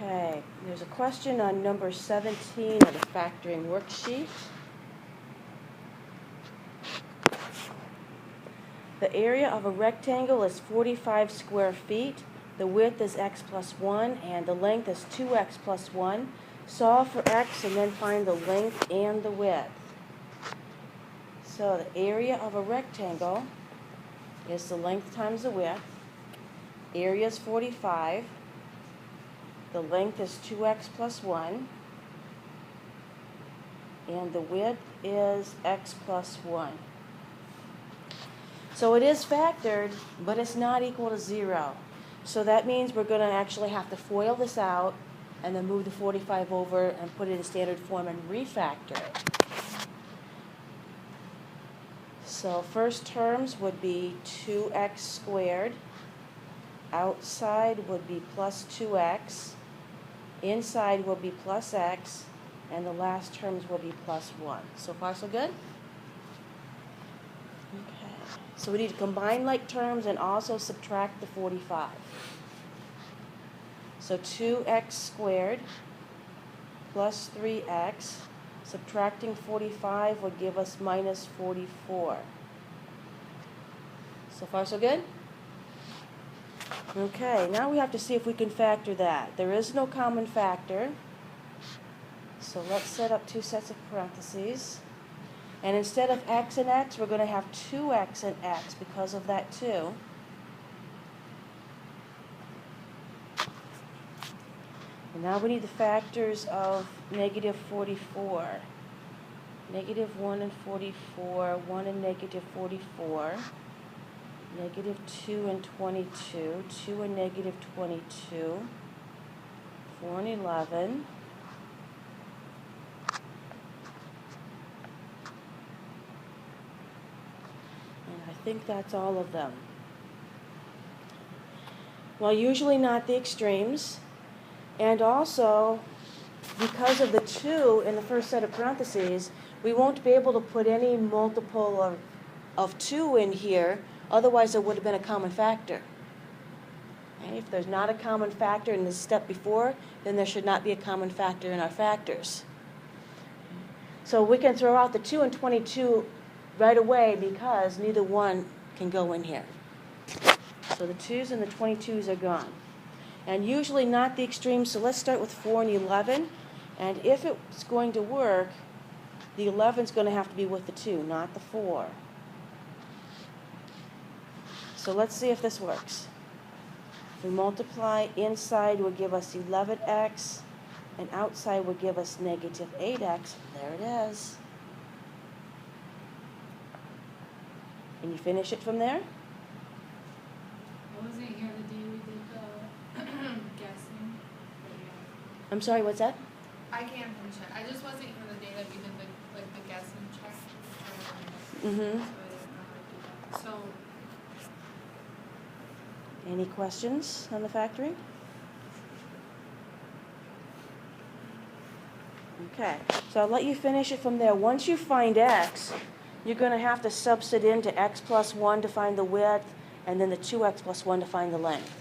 Okay, there's a question on number 17 of the factoring worksheet. The area of a rectangle is 45 square feet. The width is x plus 1 and the length is 2x plus 1. Solve for x and then find the length and the width. So the area of a rectangle is the length times the width. Area is 45. The length is 2x plus 1. And the width is x plus 1. So it is factored, but it's not equal to 0. So that means we're going to actually have to FOIL this out and then move the 45 over and put it in standard form and refactor it. So first terms would be 2x squared. Outside would be plus 2x. Inside will be plus x. And the last terms will be plus 1. So far, so good? Okay. So we need to combine like terms and also subtract the 45. So 2x squared plus 3x, subtracting 45 would give us minus 44. So far, so good? Okay, now we have to see if we can factor that. There is no common factor. So let's set up two sets of parentheses. And instead of x and x, we're going to have 2x and x because of that 2. And now we need the factors of negative 44. Negative 1 and 44, 1 and negative 44. Negative 2 and 22, 2 and negative 22. 4 and 11. I think that's all of them. Well, usually not the extremes. And also, because of the 2 in the first set of parentheses, we won't be able to put any multiple of 2 in here. Otherwise, there would have been a common factor. Okay? If there's not a common factor in the step before, then there should not be a common factor in our factors. So we can throw out the 2 and 22 right away because neither one can go in here. So the 2's and the 22's are gone. And usually not the extremes, so let's start with 4 and 11. And if it's going to work, the 11's going to have to be with the 2, not the 4. So let's see if this works. If we multiply, inside would give us 11x, and outside would give us negative 8x. There it is. And you finish it from there? I wasn't here the day we did the guessing. I'm sorry, what's that? I can't finish it. I just wasn't here the day that we did the guessing check. Mm-hmm. So I didn't know how to do that. So Any questions on the factoring? Okay, so I'll let you finish it from there. Once you find x, you're going to have to substitute into x plus 1 to find the width, and then the 2x plus 1 to find the length.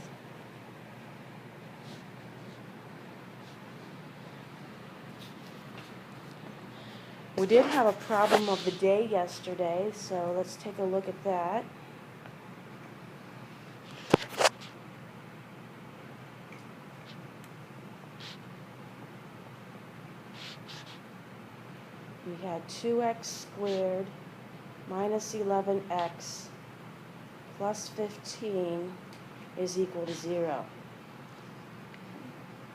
We did have a problem of the day yesterday, so let's take a look at that. We had 2x squared minus 11x plus 15 is equal to 0.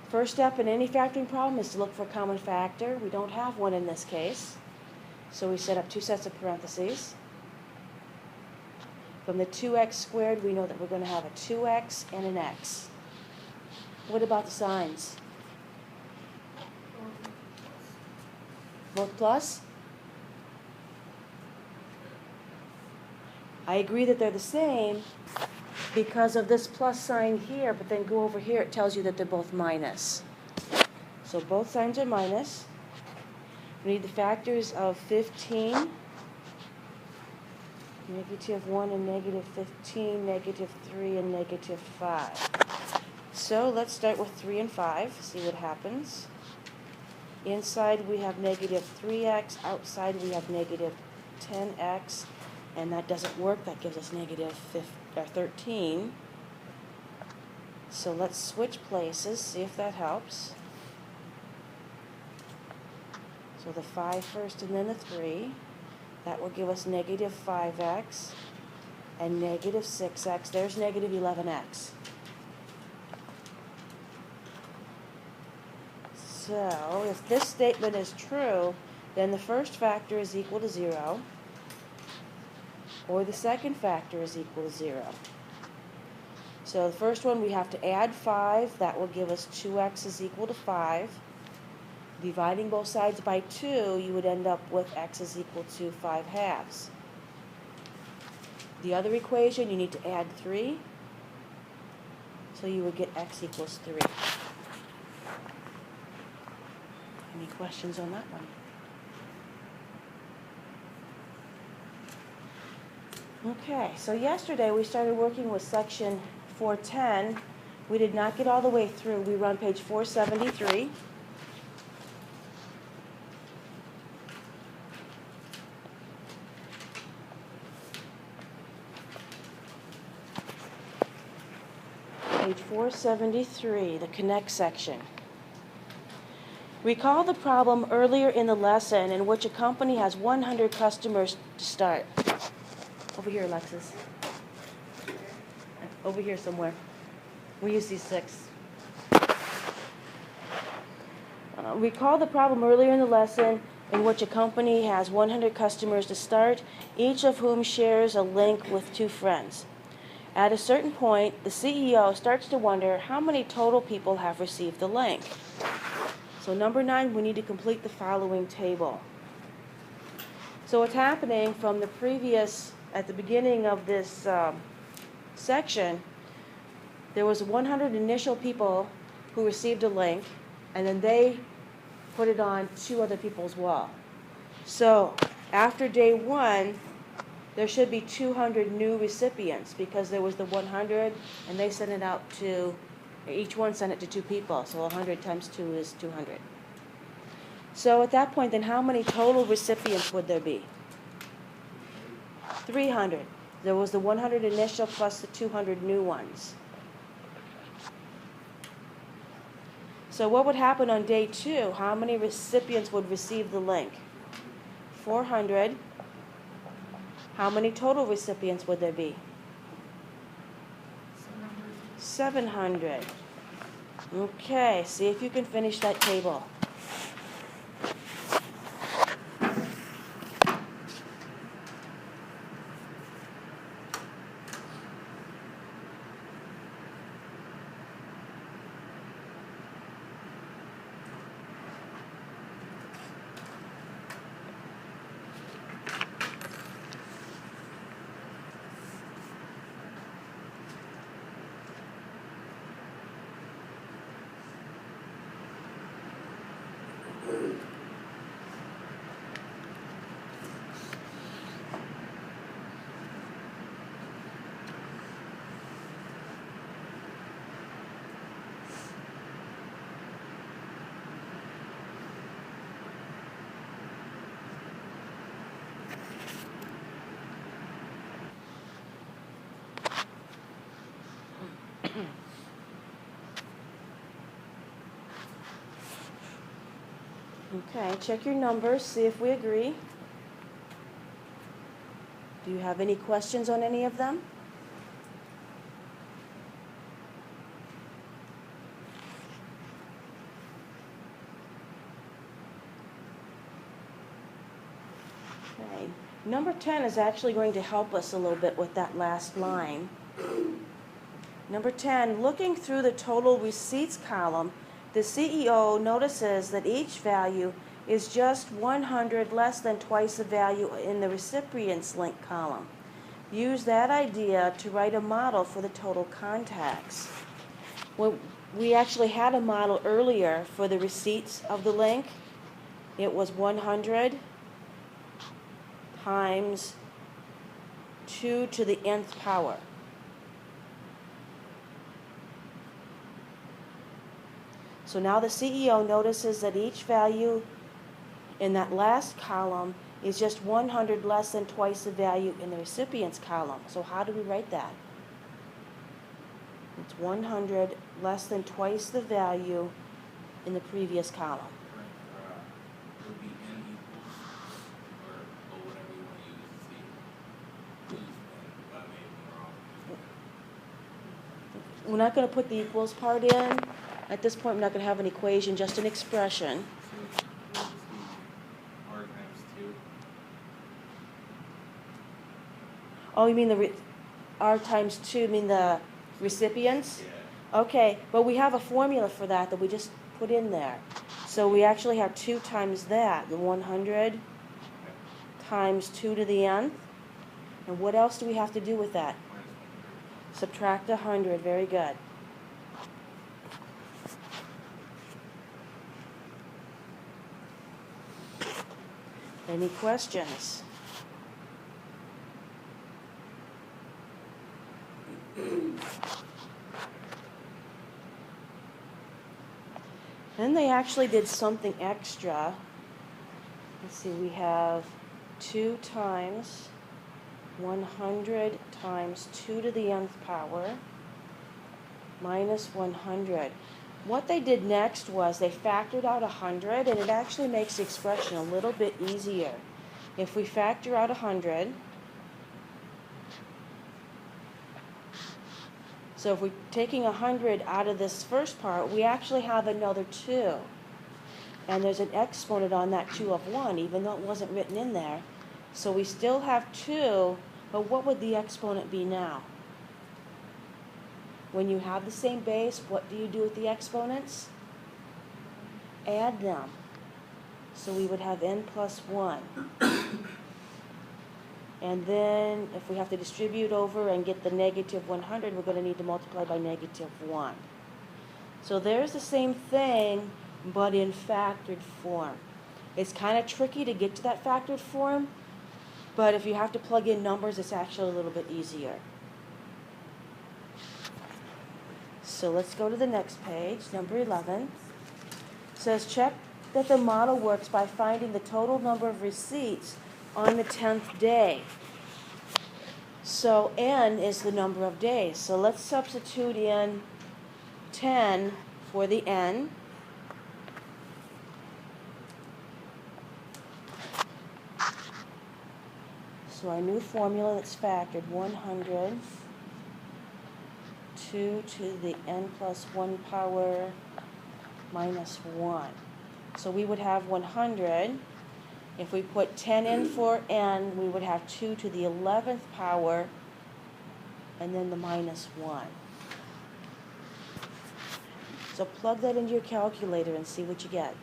First step in any factoring problem is to look for a common factor. We don't have one in this case, so we set up two sets of parentheses. From the 2x squared, we know that we're going to have a 2x and an x. What about the signs? Both plus? I agree that they're the same because of this plus sign here, but then go over here, it tells you that they're both minus. So both signs are minus. We need the factors of 15, negative 1 and negative 15, negative 3 and negative 5. So let's start with 3 and 5, see what happens. Inside we have negative 3x, outside we have negative 10x, and that doesn't work, that gives us negative 13. So let's switch places, see if that helps. So the 5 first and then the 3. That will give us negative 5x and negative 6x. There's negative 11x. So if this statement is true, then the first factor is equal to 0, or the second factor is equal to 0. So the first one, we have to add 5. That will give us 2x is equal to 5. Dividing both sides by 2, you would end up with x is equal to 5/2. The other equation, you need to add 3. So you would get x equals 3. Any questions on that one? Okay, so yesterday we started working with section 410. We did not get all the way through. We were on page 473. Page 473, the connect section. Recall the problem earlier in the lesson in which a company has 100 customers to start. Over here, Alexis. Over here somewhere. We use these 6. Recall the problem earlier in the lesson in which a company has 100 customers to start, each of whom shares a link with 2 friends. At a certain point, the CEO starts to wonder how many total people have received the link. So number 9, we need to complete the following table. So what's happening from the previous, at the beginning of this section, there was 100 initial people who received a link, and then they put it on 2 other people's wall. So after day 1, there should be 200 new recipients because there was the 100, and they sent it out to, each one sent it to 2 people, so 100 times 2 is 200. So at that point, then how many total recipients would there be? 300. There was the 100 initial plus the 200 new ones. So what would happen on day 2? How many recipients would receive the link? 400. How many total recipients would there be? 700. Okay, see if you can finish that table. Okay, check your numbers, see if we agree. Do you have any questions on any of them? Okay, number 10 is actually going to help us a little bit with that last line. Number 10, looking through the total receipts column, the CEO notices that each value is just 100 less than twice the value in the recipient's link column. Use that idea to write a model for the total contacts. Well, we actually had a model earlier for the receipts of the link. It was 100 times 2 to the nth power. So now the CEO notices that each value in that last column is just 100 less than twice the value in the recipient's column. So how do we write that? It's 100 less than twice the value in the previous column. It would be n equals, or whatever you want to use. Use n, but I may be wrong. We're not going to put the equals part in. At this point, we're not going to have an equation, just an expression. So it would just be r times 2. Oh, you mean R times 2, you mean the recipients? Yeah. Okay, but we have a formula for that we just put in there. So we actually have 2 times that, the 100 times 2 to the nth. And what else do we have to do with that? Minus 100. Subtract 100, very good. Any questions? Then they actually did something extra. Let's see, we have 2 times 100 times 2 to the nth power minus 100. What they did next was they factored out 100, and it actually makes the expression a little bit easier. If we factor out 100, so if we're taking 100 out of this first part, we actually have another 2. And there's an exponent on that 2 of 1, even though it wasn't written in there. So we still have 2, but what would the exponent be now? When you have the same base, what do you do with the exponents? Add them. So we would have n plus 1. And then if we have to distribute over and get the negative 100, we're going to need to multiply by negative 1. So there's the same thing, but in factored form. It's kind of tricky to get to that factored form, but if you have to plug in numbers, it's actually a little bit easier. So let's go to the next page, number 11. It says check that the model works by finding the total number of receipts on the 10th day. So n is the number of days. So let's substitute in 10 for the n. So our new formula that's factored, 100, 2 to the n plus 1 power minus 1. So we would have 100. If we put 10 in for n, we would have 2 to the 11th power, and then the minus 1. So plug that into your calculator and see what you get.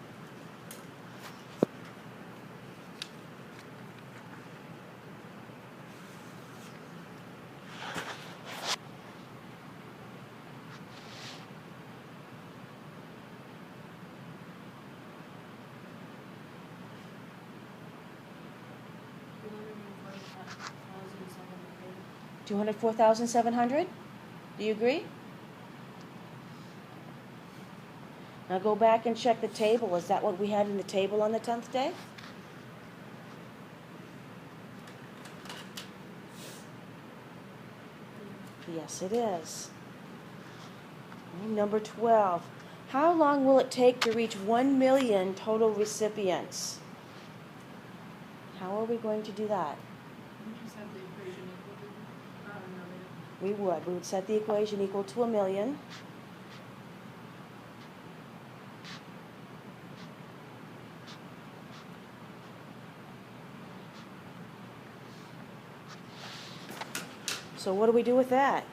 $204,700? Do you agree? Now go back and check the table. Is that what we had in the table on the 10th day? Yes, it is. Number 12. How long will it take to reach 1 million total recipients? How are we going to do that? You just have the equation equal to, a million. We would. We would set the equation equal to 1 million. So what do we do with that?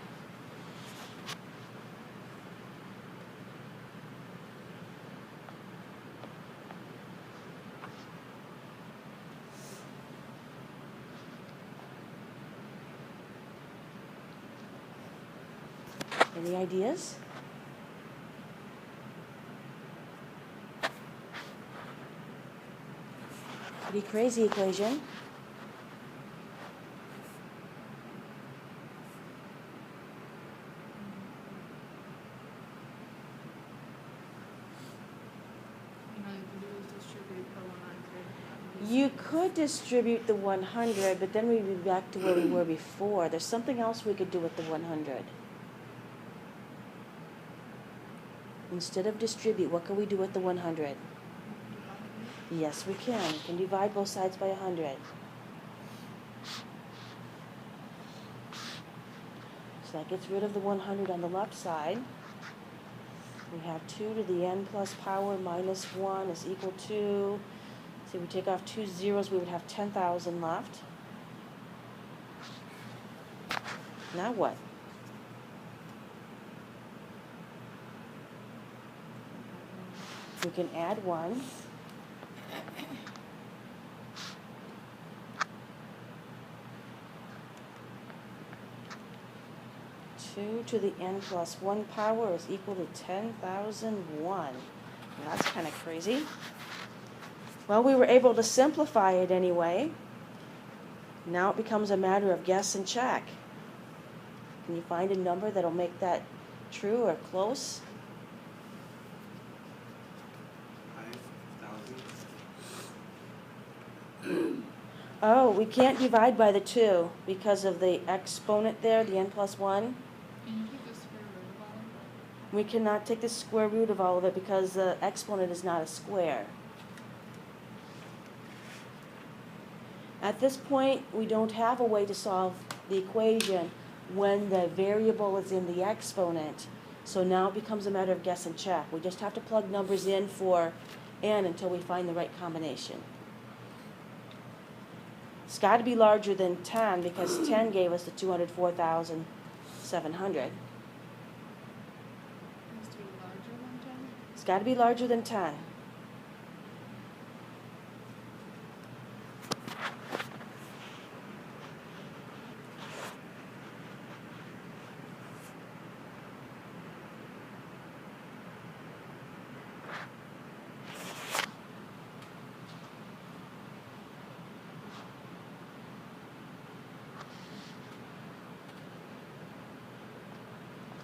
Any ideas? Pretty crazy equation. You could distribute the 100, but then we'd be back to where we were before. There's something else we could do with the 100. Instead of distribute, what can we do with the 100? Yes, we can. We can divide both sides by 100. So that gets rid of the 100 on the left side. We have 2 to the n plus power minus 1 is equal to, so we take off 2 zeros, we would have 10,000 left. Now what? We can add 1. Two to the n plus 1 power is equal to 10,001. That's kind of crazy. Well, we were able to simplify it anyway. Now it becomes a matter of guess and check. Can you find a number that'll make that true or close? 5,000. Oh, we can't divide by the 2 because of the exponent there, the n plus 1. Can you take the square root of all of it? We cannot take the square root of all of it because the exponent is not a square. At this point, we don't have a way to solve the equation when the variable is in the exponent. So now it becomes a matter of guess and check. We just have to plug numbers in for n until we find the right combination. It's got to be larger than 10 because 10 gave us the 204,700. It has to be larger than 10? It's got to be larger than 10.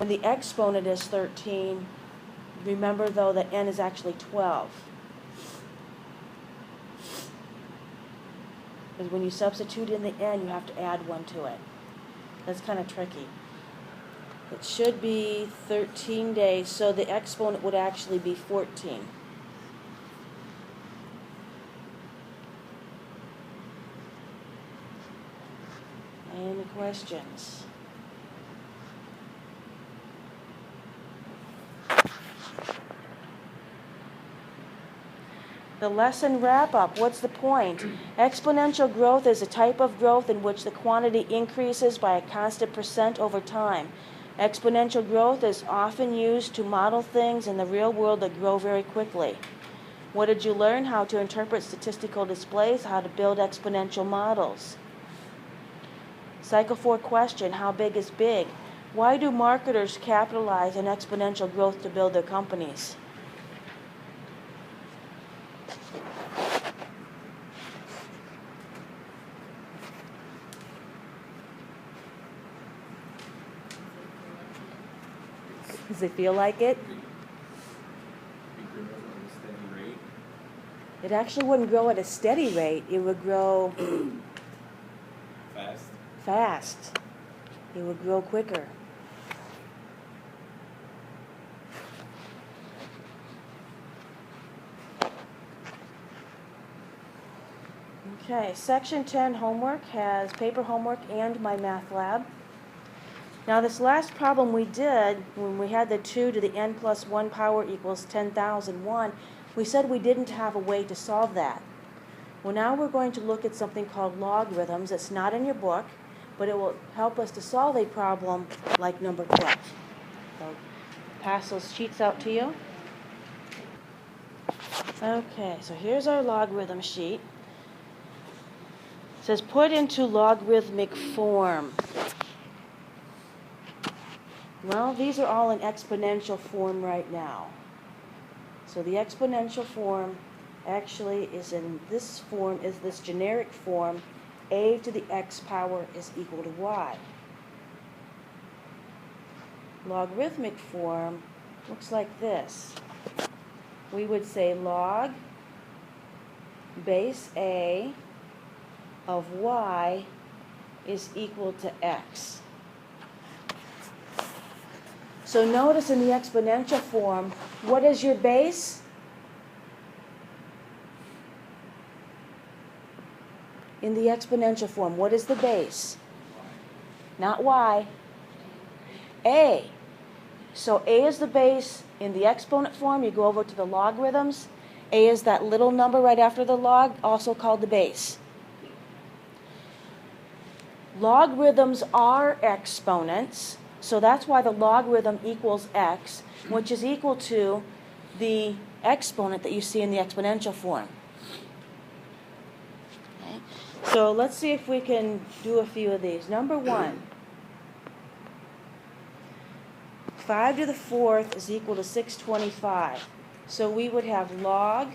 And the exponent is 13. Remember, though, that n is actually 12. Because when you substitute in the n, you have to add 1 to it. That's kind of tricky. It should be 13 days, so the exponent would actually be 14. Any questions? The lesson wrap-up, what's the point? Exponential growth is a type of growth in which the quantity increases by a constant percent over time. Exponential growth is often used to model things in the real world that grow very quickly. What did you learn? How to interpret statistical displays, how to build exponential models. Cycle 4 question, how big is big? Why do marketers capitalize on exponential growth to build their companies? Does it feel like it? Be growing at a steady rate. It actually wouldn't grow at a steady rate. It would grow Fast. fast. It would grow quicker. Okay, section 10 homework has paper homework and my math lab. Now this last problem we did, when we had the 2 to the n plus 1 power equals 10,001, we said we didn't have a way to solve that. Well, now we're going to look at something called logarithms. It's not in your book, but it will help us to solve a problem like number 12. So pass those sheets out to you. Okay, so here's our logarithm sheet. It says put into logarithmic form. Well, these are all in exponential form right now. So the exponential form actually is in this form, is this generic form, a to the x power is equal to y. Logarithmic form looks like this. We would say log base A of y is equal to x. So notice in the exponential form, what is your base? In the exponential form, what is the base? Not y, a. So a is the base. In the exponent form, you go over to the logarithms. A is that little number right after the log, also called the base. Logarithms are exponents, so that's why the logarithm equals x, which is equal to the exponent that you see in the exponential form. Okay. So let's see if we can do a few of these. Number 1. 5 to the 4th is equal to 625. So we would have log,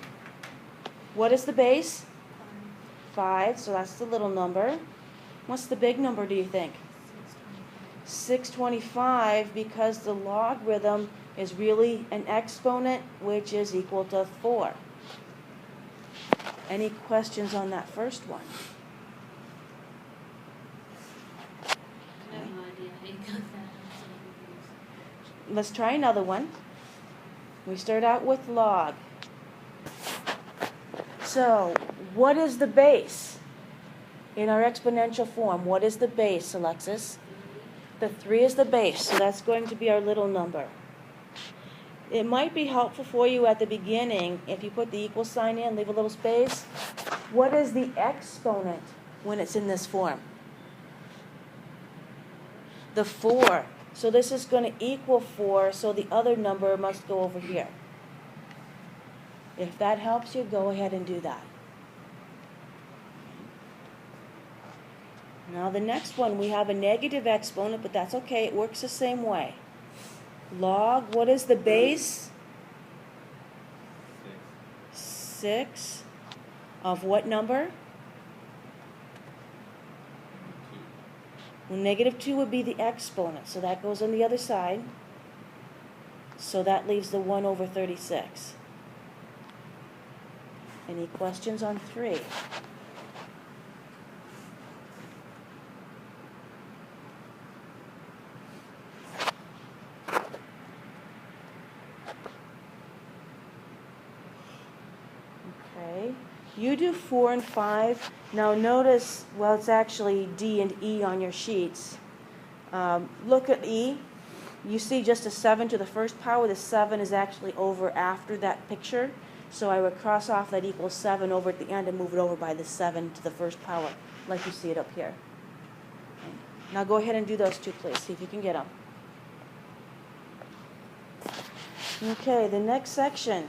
what is the base? 5, so that's the little number. What's the big number, do you think? 625, because the logarithm is really an exponent, which is equal to 4. Any questions on that first one? I have no idea how you got that. I'm so confused. Let's try another one. We start out with log. So, what is the base? In our exponential form, what is the base, Alexis? The 3 is the base, so that's going to be our little number. It might be helpful for you at the beginning, if you put the equal sign in, leave a little space. What is the exponent when it's in this form? The 4. So this is going to equal 4, so the other number must go over here. If that helps you, go ahead and do that. Now the next one, we have a negative exponent, but that's okay. It works the same way. Log, what is the base? 6 of what number? 2. Well, negative 2 would be the exponent, so that goes on the other side. So that leaves the 1 over 36. Any questions on 3? Okay. You do 4 and 5. Now notice, well, it's actually D and E on your sheets. Look at E. You see just a 7 to the first power. The 7 is actually over after that picture. So I would cross off that equals 7 over at the end and move it over by the 7 to the first power, like you see it up here. Okay. Now go ahead and do those two, please. See if you can get them. Okay, the next section.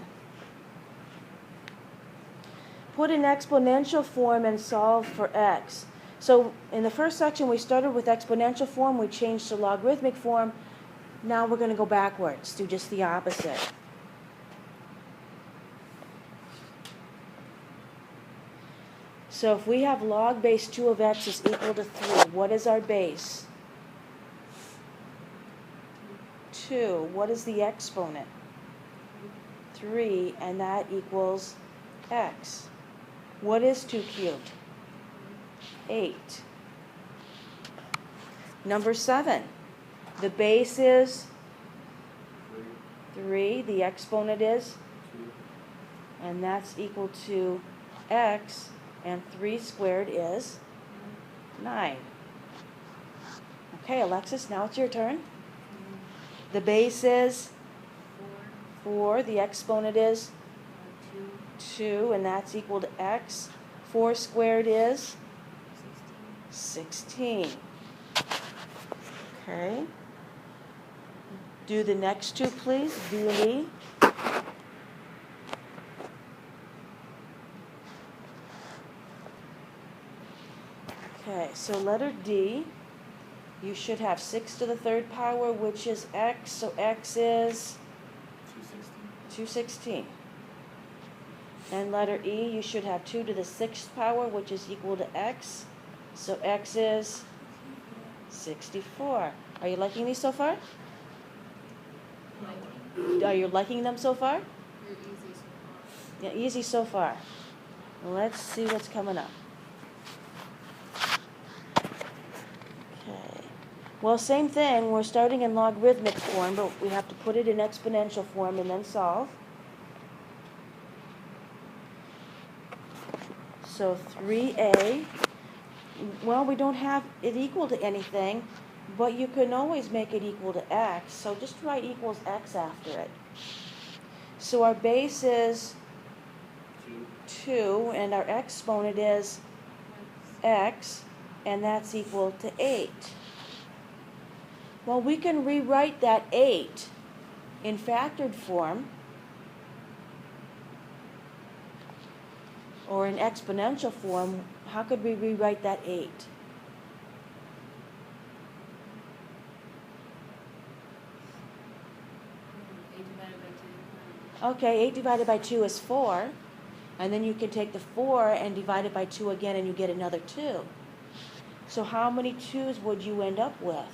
Put in exponential form and solve for x. So in the first section we started with exponential form, we changed to logarithmic form. Now we're going to go backwards, do just the opposite. So if we have log base 2 of x is equal to 3, what is our base? 2. What is the exponent? 3, and that equals x. What is 2 cubed? 8. Number 7. The base is 3. The exponent is? 2. And that's equal to x. And 3 squared is 9. Okay, Alexis, now it's your turn. The base is 4. The exponent is 2, and that's equal to x. 4 squared is 16. Okay. Do the next two, please. D and E. Okay, so letter D, you should have 6 to the third power, which is x, so x is 216. And letter E, you should have 2 to the 6th power, which is equal to x, so x is 64. Are you liking these so far? Are you liking them so far? You're easy so far. Yeah, easy so far. Let's see what's coming up. Okay. Well, same thing. We're starting in logarithmic form, but we have to put it in exponential form and then solve. So 3a, well, we don't have it equal to anything, but you can always make it equal to x. So just write equals x after it. So our base is 2, and our exponent is x, and that's equal to 8. Well, we can rewrite that 8 in factored form, or in exponential form. How could we rewrite that 8? Okay, 8 divided by 2 is 4. And then you can take the 4 and divide it by 2 again, and you get another 2. So how many 2's would you end up with?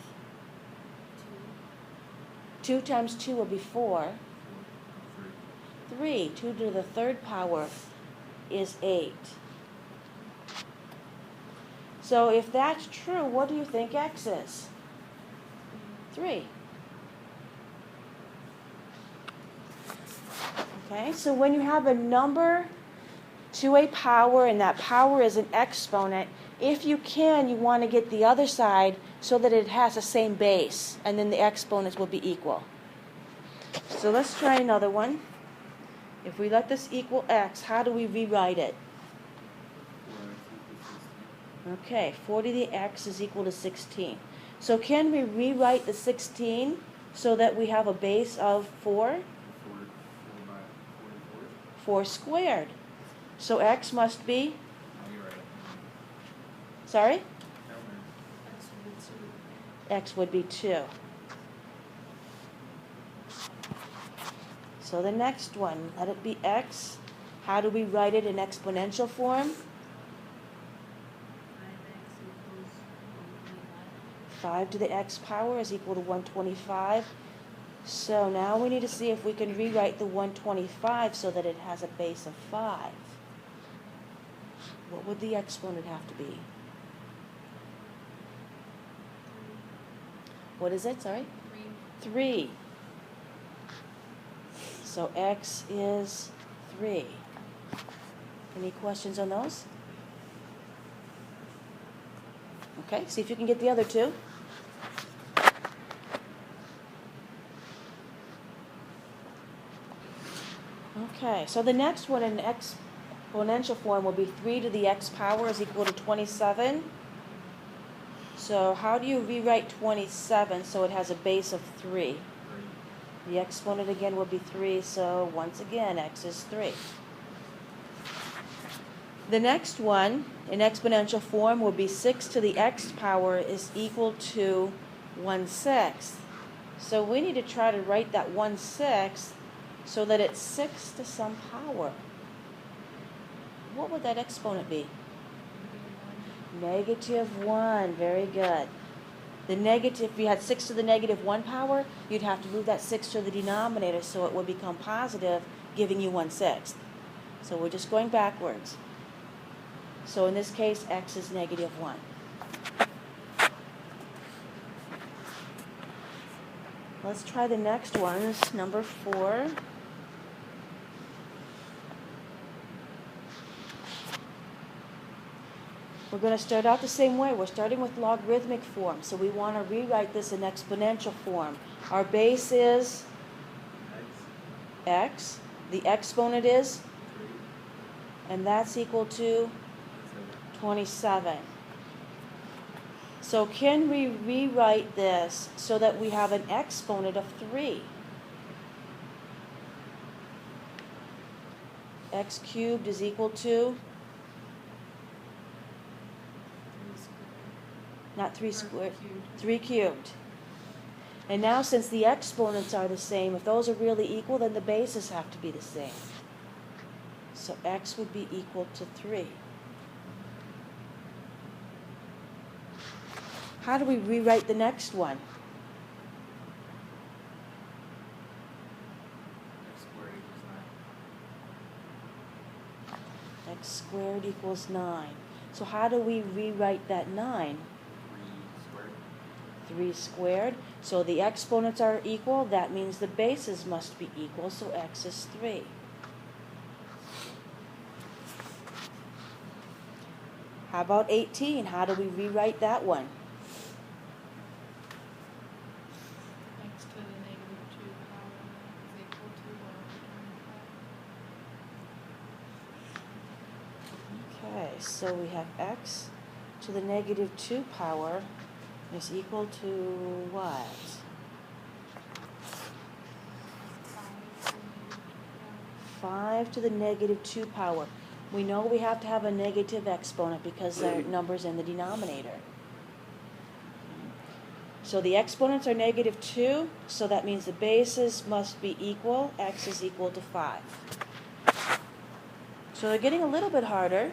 2 times 2 will be 4. 3. 2 to the third power is 8. So if that's true, what do you think x is? 3. Okay, so when you have a number to a power and that power is an exponent, if you can, you want to get the other side so that it has the same base, and then the exponents will be equal. So let's try another one. If we let this equal x, how do we rewrite it? Okay, 4 to the x is equal to 16. So can we rewrite the 16 so that we have a base of 4? 4 squared. So x must be? Sorry? X would be 2. So the next one, let it be x. How do we write it in exponential form? 5 to the x power is equal to 125. So now we need to see if we can rewrite the 125 so that it has a base of 5. What would the exponent have to be? What is it? Sorry? 3. So x is 3. Any questions on those? Okay, see if you can get the other two. Okay, so the next one in exponential form will be 3 to the x power is equal to 27. So how do you rewrite 27 so it has a base of 3? The exponent again will be 3, so once again, x is 3. The next one in exponential form will be 6 to the x power is equal to 1/6. So we need to try to write that 1/6 so that it's 6 to some power. What would that exponent be? -1. Very good. The negative, if you had 6 to the -1 power, you'd have to move that 6 to the denominator so it would become positive, giving you 1/6. So we're just going backwards. So in this case, x is -1. Let's try the next one. It's number 4. We're going to start out the same way. We're starting with logarithmic form, so we want to rewrite this in exponential form. Our base is x. The exponent is? And that's equal to 27. So can we rewrite this so that we have an exponent of 3? X cubed is equal to? Not 3 squared, 3 cubed. And now since the exponents are the same, if those are really equal, then the bases have to be the same. So x would be equal to 3. How do we rewrite the next one? X squared equals 9. So how do we rewrite that 9? 3 squared. 3 squared. So the exponents are equal. That means the bases must be equal. So x is 3. How about 18? How do we rewrite that one? X to the negative 2 power is equal to 125. Okay, so we have x to the negative 2 power is equal to what? 5 to the negative 2 power. We know we have to have a negative exponent because our number's in the denominator. So the exponents are negative 2, so that means the bases must be equal. X is equal to 5. So they're getting a little bit harder.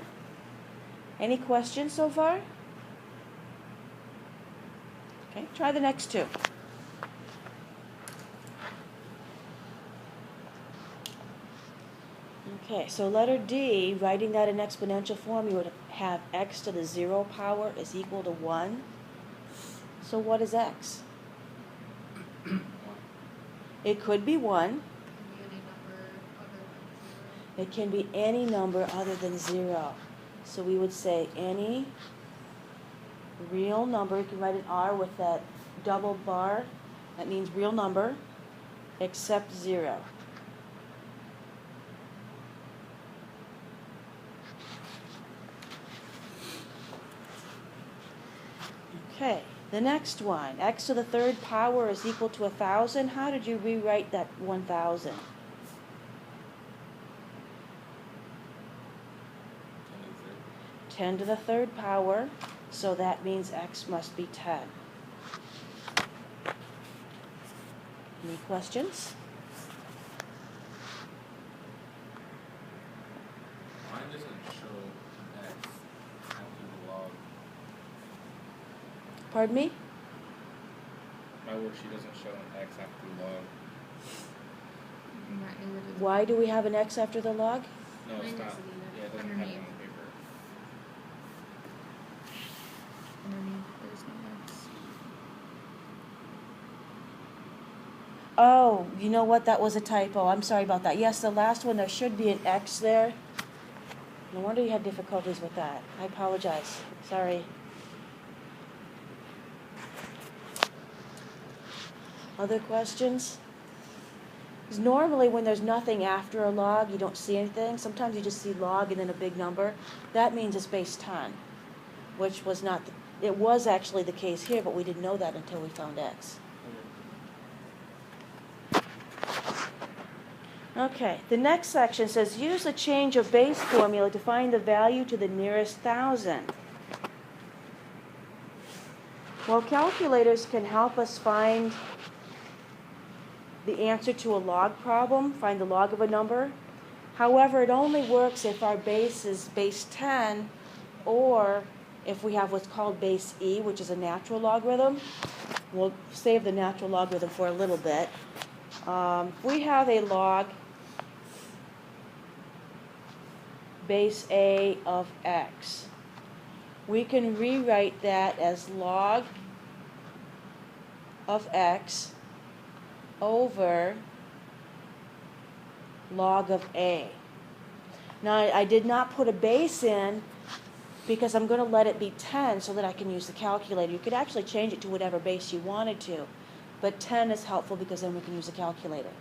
Any questions so far? Okay, try the next two. Okay, so letter D, writing that in exponential form, you would have x to the 0 power is equal to 1. So what is x? It could be 1. It can be any number other than 0. So we would say any real number. You can write an R with that double bar. That means real number except 0. Okay, the next one. X to the 3rd power is equal to 1,000. How did you rewrite that 1,000? 10 to the 3rd power, so that means x must be 10. Any questions? Mine doesn't show x after the log. Pardon me? My worksheet doesn't show an x after the log. Why do we have an x after the log? No, it's Mine not. doesn't either. Yeah, it doesn't have it Underneath. on the paper. Underneath, there's no X. Oh, you know what? That was a typo. I'm sorry about that. Yes, the last one, there should be an x there. No wonder you had difficulties with that. I apologize. Sorry. Other questions? Because normally when there's nothing after a log, you don't see anything. Sometimes you just see log and then a big number. That means it's base 10, which was not, it was actually the case here, but we didn't know that until we found x. Okay, the next section says use the change of base formula to find the value to the nearest 1,000. Well, calculators can help us find the answer to a log problem, find the log of a number. However, it only works if our base is base 10 or if we have what's called base E, which is a natural logarithm. We'll save the natural logarithm for a little bit. We have a log base A of x. We can rewrite that as log of x over log of A. Now, I did not put a base in because I'm going to let it be 10 so that I can use the calculator. You could actually change it to whatever base you wanted to, but 10 is helpful because then we can use a calculator.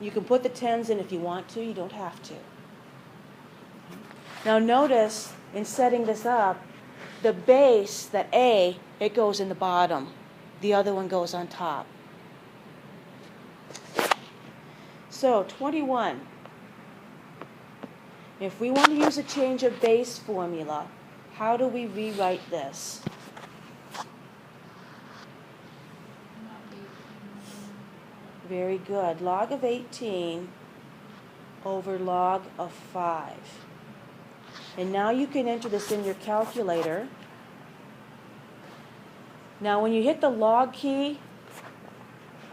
You can put the 10s in if you want to. You don't have to. Now, notice in setting this up, the base, that A, it goes in the bottom. The other one goes on top. So, 21. If we want to use a change of base formula, how do we rewrite this? Very good. Log of 18 over log of 5. And now you can enter this in your calculator. Now when you hit the log key,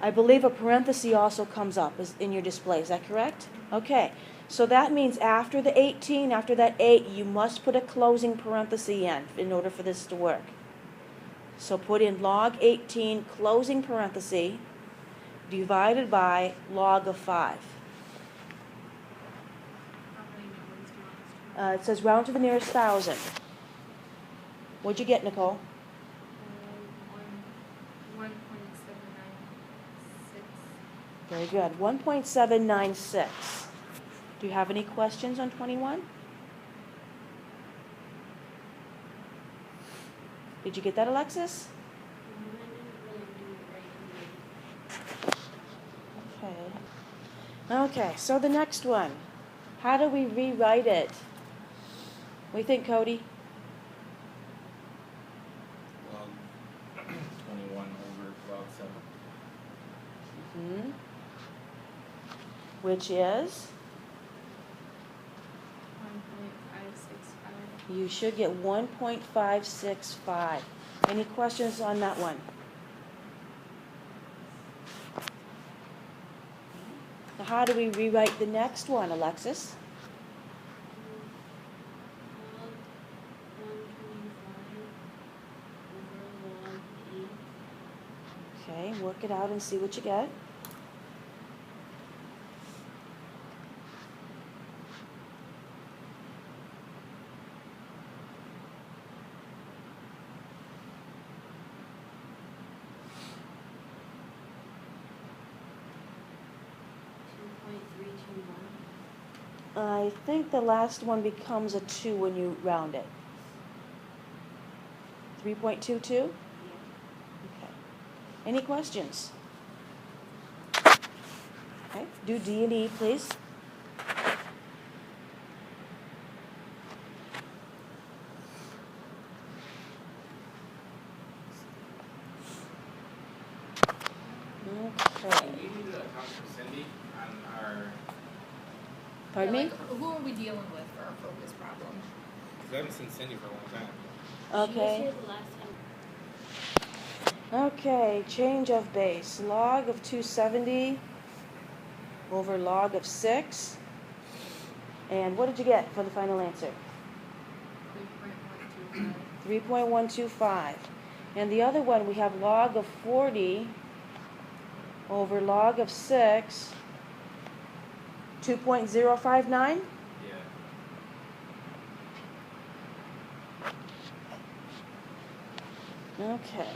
I believe a parenthesis also comes up in your display. Is that correct? Okay. So that means after the 18, after that 8, you must put a closing parenthesis in order for this to work. So put in log 18 closing parenthesis divided by log of 5. How many numbers do you want us to? It says round to the nearest thousand. What'd you get, Nicole? 1.796. Very good. 1.796. Do you have any questions on 21? Did you get that, Alexis? Okay. Okay, so the next one. How do we rewrite it? What do you think, Cody? Log 21 over log 7. Which is? 1.565. You should get 1.565. Any questions on that one? Now, how do we rewrite the next one, Alexis? Okay, work it out and see what you get. I think the last one becomes a 2 when you round it. 3.22? Okay. Any questions? Okay, do D and E, please. Okay. You need to talk to Cindy on our, Pardon me? Like, who are we dealing with for our focus problem? because I haven't seen Cindy for a long time. Okay. Okay, change of base. Log of 270 over log of 6. And what did you get for the final answer? 3.125. 3.125. And the other one, we have log of 40 over log of 6, 2.059. Yeah. Okay.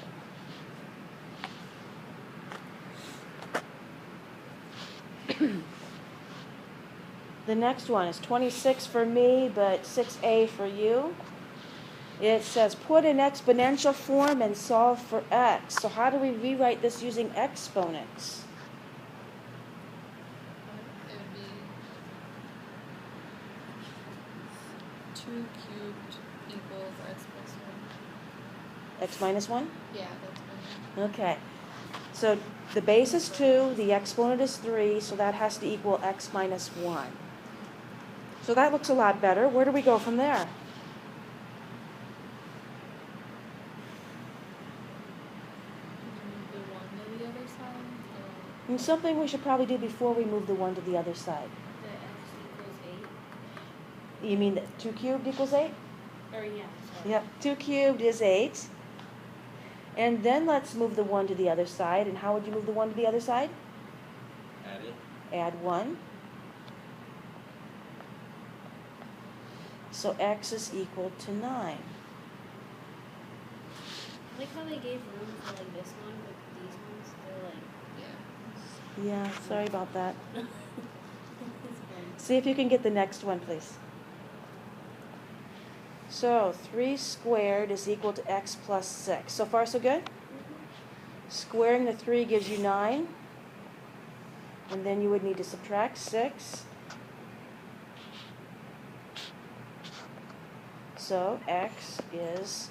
The next one is 26 for me, but 6A for you. It says put in exponential form and solve for x. So how do we rewrite this using exponents? It would be 2 cubed equals x plus 1. X minus 1? Yeah, that's fine. Okay. So the base is 2, the exponent is 3, so that has to equal x minus 1. So that looks a lot better. Where do we go from there? Move the 1 to the other side. And something we should probably do before we move the 1 to the other side. The x equals 8. You mean that 2 cubed equals 8? Or yeah, sorry. Yep, 2 cubed is 8. And then let's move the 1 to the other side. And how would you move the 1 to the other side? Add it. Add 1. So x is equal to 9. I like how they gave room for like this one, but these ones, they're like, Yeah. Yeah, sorry about that. it's fine. See if you can get the next one, please. So 3 squared is equal to x plus 6. So far, so good? Squaring the 3 gives you 9. And then you would need to subtract 6. So x is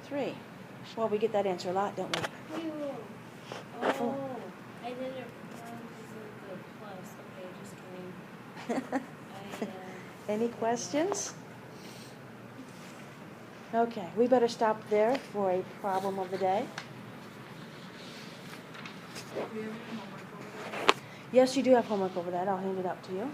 3. Well, we get that answer a lot, don't we? Ew. Oh, I did it wrong because of the plus. Okay, just kidding. Any questions? Okay, we better stop there for a problem of the day. Do we have any homework over there? Yes, you do have homework over that. I'll hand it out to you.